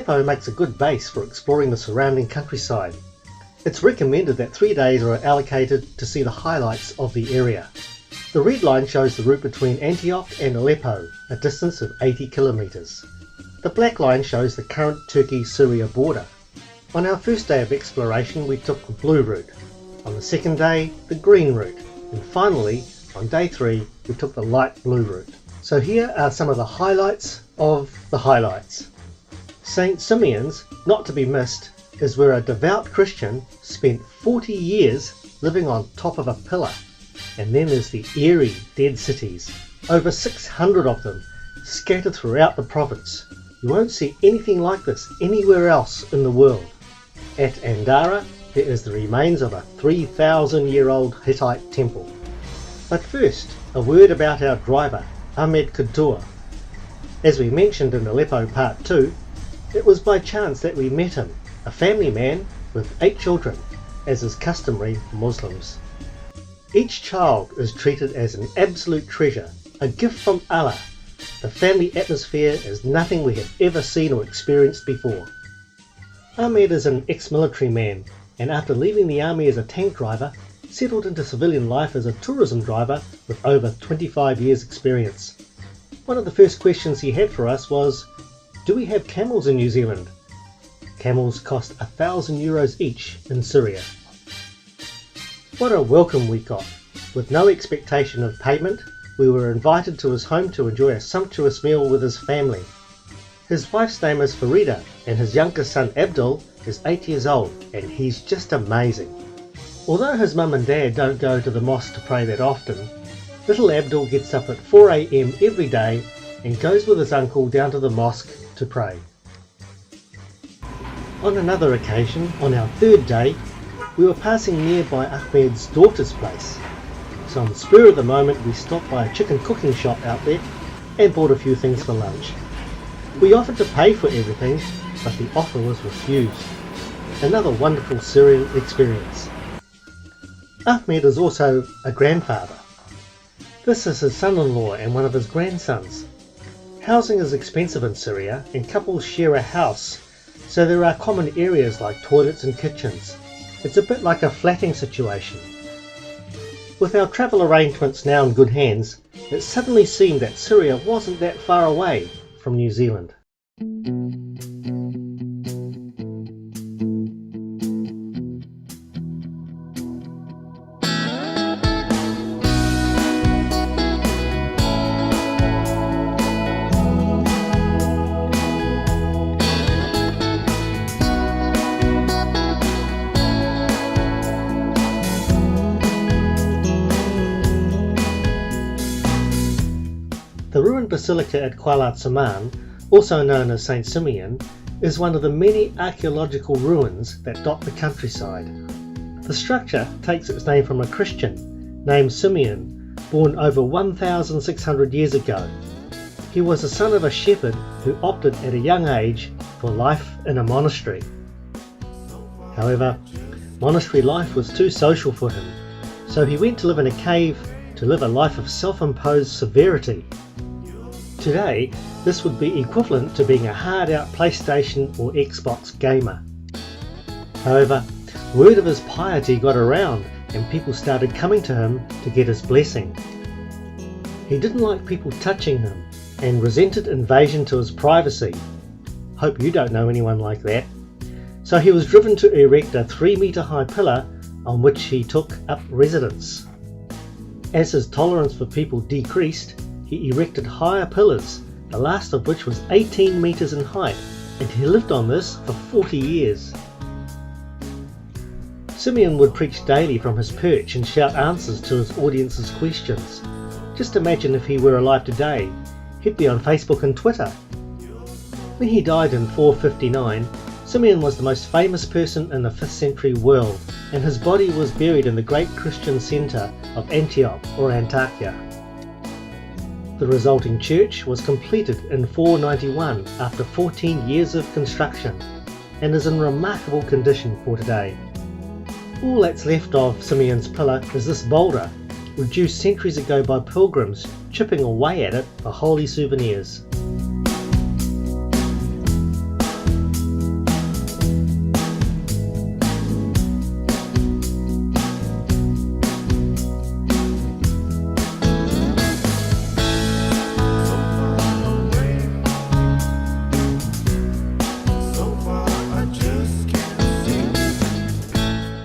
Aleppo makes a good base for exploring the surrounding countryside. It's recommended that 3 days are allocated to see the highlights of the area. The red line shows the route between Antioch and Aleppo, a distance of 80 kilometres. The black line shows the current Turkey-Syria border. On our first day of exploration we took the blue route, on the second day the green route, and finally on day 3 we took the light blue route. So here are some of the highlights of the highlights. St. Simeon's, not to be missed, is where a devout Christian spent 40 years living on top of a pillar. And then there's the eerie dead cities, over 600 of them, scattered throughout the province. You won't see anything like this anywhere else in the world. At Andara, there is the remains of a 3,000-year-old Hittite temple. But first, a word about our driver, Ahmed Kadur. As we mentioned in Aleppo Part 2, it was by chance that we met him, a family man with 8 children, as is customary for Muslims. Each child is treated as an absolute treasure, a gift from Allah. The family atmosphere is nothing we have ever seen or experienced before. Ahmed is an ex-military man, and after leaving the army as a tank driver, settled into civilian life as a tourism driver with over 25 years experience. One of the first questions he had for us was, do we have camels in New Zealand? Camels cost €1,000 each in Syria. What a welcome we got! With no expectation of payment, we were invited to his home to enjoy a sumptuous meal with his family. His wife's name is Farida, and his youngest son Abdul is 8 years old, and he's just amazing. Although his mum and dad don't go to the mosque to pray that often, little Abdul gets up at 4 AM every day and goes with his uncle down to the mosque to pray. On another occasion, on our 3rd day, we were passing nearby Ahmed's daughter's place. So on the spur of the moment we stopped by a chicken cooking shop out there and bought a few things for lunch. We offered to pay for everything, but the offer was refused. Another wonderful Syrian experience. Ahmed is also a grandfather. This is his son-in-law and one of his grandsons. Housing is expensive in Syria and couples share a house, so there are common areas like toilets and kitchens. It's a bit like a flatting situation. With our travel arrangements now in good hands, it suddenly seemed that Syria wasn't that far away from New Zealand. The ruined basilica at Qalat Saman, also known as St. Simeon, is one of the many archaeological ruins that dot the countryside. The structure takes its name from a Christian named Simeon, born over 1,600 years ago. He was the son of a shepherd who opted at a young age for life in a monastery. However, monastery life was too social for him, so he went to live in a cave to live a life of self-imposed severity. Today, this would be equivalent to being a hard-out PlayStation or Xbox gamer. However, word of his piety got around and people started coming to him to get his blessing. He didn't like people touching him and resented invasion to his privacy. Hope you don't know anyone like that. So he was driven to erect a 3-metre high pillar on which he took up residence. As his tolerance for people decreased, he erected higher pillars, the last of which was 18 metres in height, and he lived on this for 40 years. Simeon would preach daily from his perch and shout answers to his audience's questions. Just imagine if he were alive today, he'd be on Facebook and Twitter. When he died in 459, Simeon was the most famous person in the 5th century world, and his body was buried in the great Christian centre of Antioch or Antakya. The resulting church was completed in 491 after 14 years of construction and is in remarkable condition for today. All that's left of Simeon's pillar is this boulder, reduced centuries ago by pilgrims chipping away at it for holy souvenirs.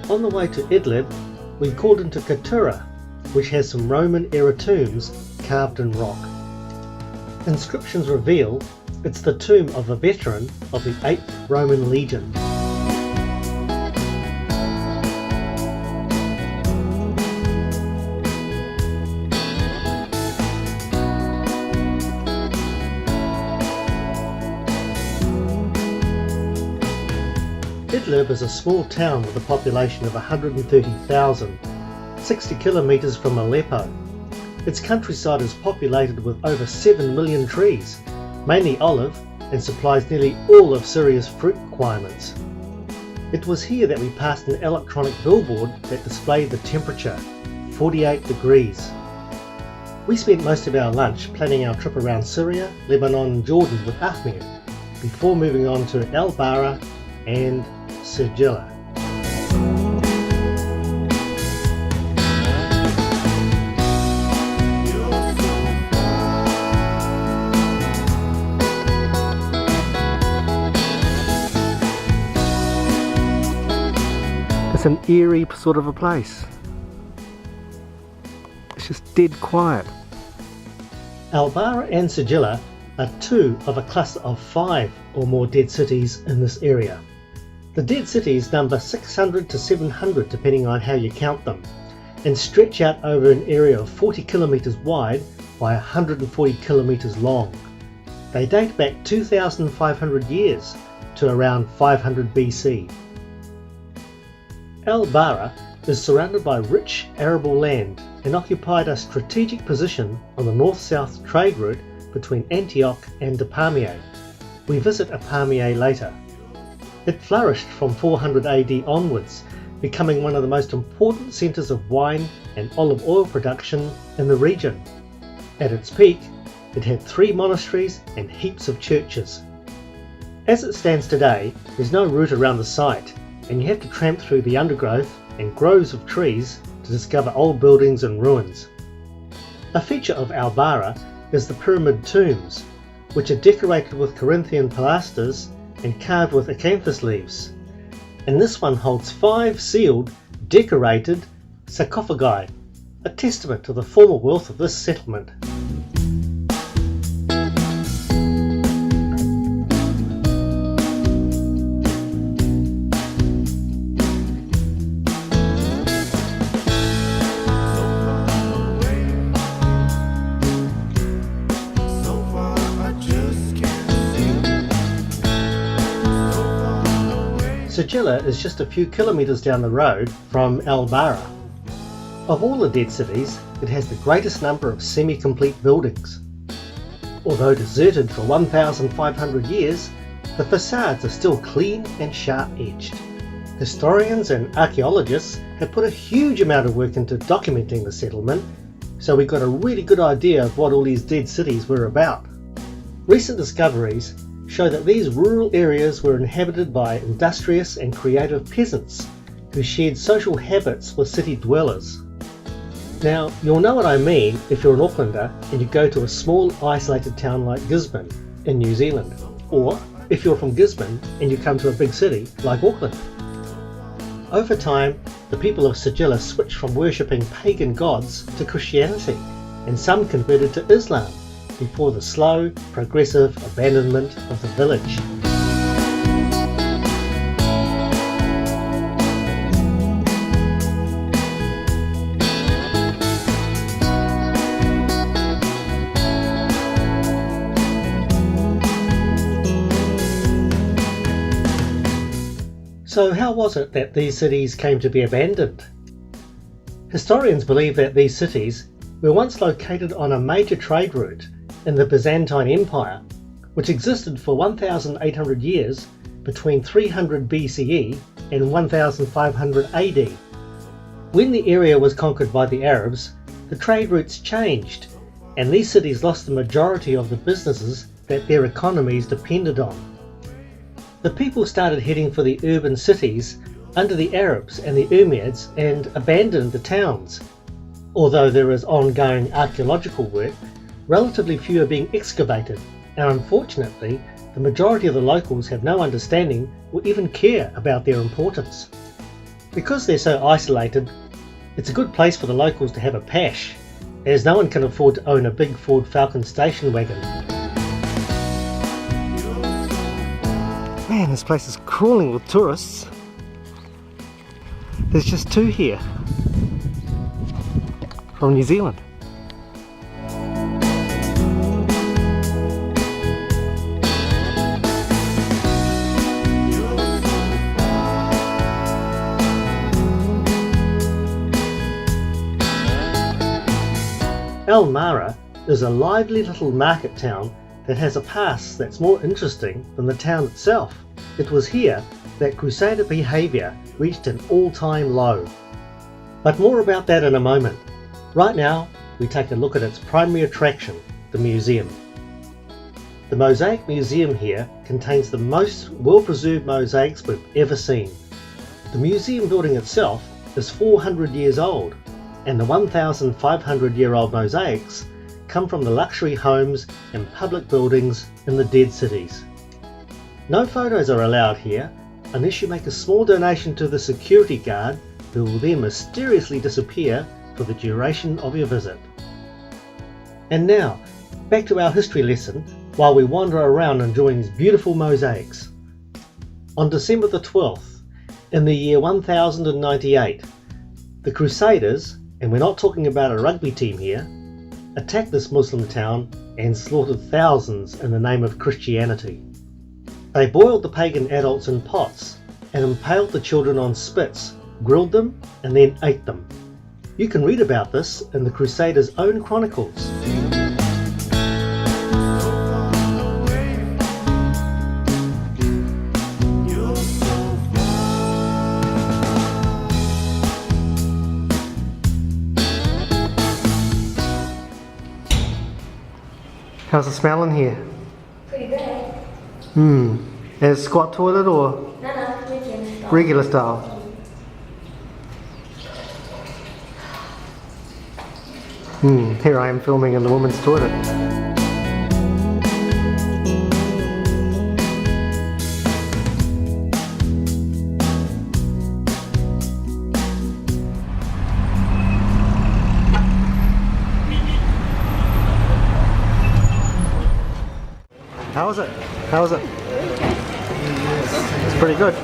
On the way to Idlib, we called into Keturah, which has some Roman-era tombs carved in rock. Inscriptions reveal it's the tomb of a veteran of the 8th Roman Legion. Idlib is a small town with a population of 130,000, 60 kilometres from Aleppo. Its countryside is populated with over 7 million trees, mainly olive, and supplies nearly all of Syria's fruit requirements. It was here that we passed an electronic billboard that displayed the temperature, 48 degrees. We spent most of our lunch planning our trip around Syria, Lebanon and Jordan with Ahmed, before moving on to Al-Bara and Sigilla. It's an eerie sort of a place. It's just dead quiet. Al-Bara and Sigilla are two of a cluster of 5 or more dead cities in this area. The dead cities number 600 to 700 depending on how you count them, and stretch out over an area of 40 kilometres wide by 140 kilometres long. They date back 2,500 years to around 500 BC. Al-Bara is surrounded by rich arable land and occupied a strategic position on the north-south trade route between Antioch and Apamea. We visit Apamea later. It flourished from 400 AD onwards, becoming one of the most important centres of wine and olive oil production in the region. At its peak, it had 3 monasteries and heaps of churches. As it stands today, there's no route around the site, and you have to tramp through the undergrowth and groves of trees to discover old buildings and ruins. A feature of Al-Bara is the pyramid tombs, which are decorated with Corinthian pilasters and carved with acanthus leaves. And this one holds 5 sealed, decorated sarcophagi, a testament to the former wealth of this settlement. Sigilla is just a few kilometres down the road from Al-Bara. Of all the dead cities, it has the greatest number of semi-complete buildings. Although deserted for 1,500 years, the facades are still clean and sharp-edged. Historians and archaeologists have put a huge amount of work into documenting the settlement, so we got a really good idea of what all these dead cities were about. Recent discoveries show that these rural areas were inhabited by industrious and creative peasants who shared social habits with city dwellers. Now, you'll know what I mean if you're an Aucklander and you go to a small isolated town like Gisborne in New Zealand, or if you're from Gisborne and you come to a big city like Auckland. Over time, the people of Sigilla switched from worshipping pagan gods to Christianity, and some converted to Islam before the slow, progressive abandonment of the village. So how was it that these cities came to be abandoned? Historians believe that these cities were once located on a major trade route in the Byzantine Empire, which existed for 1,800 years between 300 BCE and 1,500 AD. When the area was conquered by the Arabs, the trade routes changed, and these cities lost the majority of the businesses that their economies depended on. The people started heading for the urban cities under the Arabs and the Umayyads and abandoned the towns. Although there is ongoing archaeological work, relatively few are being excavated, and unfortunately the majority of the locals have no understanding or even care about their importance. Because they're so isolated, it's a good place for the locals to have a pash, as no one can afford to own a big Ford Falcon station wagon. Man, this place is crawling with tourists. There's just 2 here from New Zealand. Elmara is a lively little market town that has a past that's more interesting than the town itself. It was here that Crusader behaviour reached an all-time low. But more about that in a moment. Right now, we take a look at its primary attraction, the museum. The Mosaic Museum here contains the most well-preserved mosaics we've ever seen. The museum building itself is 400 years old, and the 1,500-year-old mosaics come from the luxury homes and public buildings in the dead cities. No photos are allowed here unless you make a small donation to the security guard, who will then mysteriously disappear for the duration of your visit. And now, back to our history lesson while we wander around enjoying these beautiful mosaics. On December the 12th, in the year 1098, the Crusaders, and we're not talking about a rugby team here, attacked this Muslim town and slaughtered thousands in the name of Christianity. They boiled the pagan adults in pots and impaled the children on spits, grilled them, and then ate them. You can read about this in the Crusaders' own chronicles. How's the smell in here? Pretty good. Is squat toilet or No, regular style? Here I am filming in the women's toilet. How is it? How is it? It's pretty good.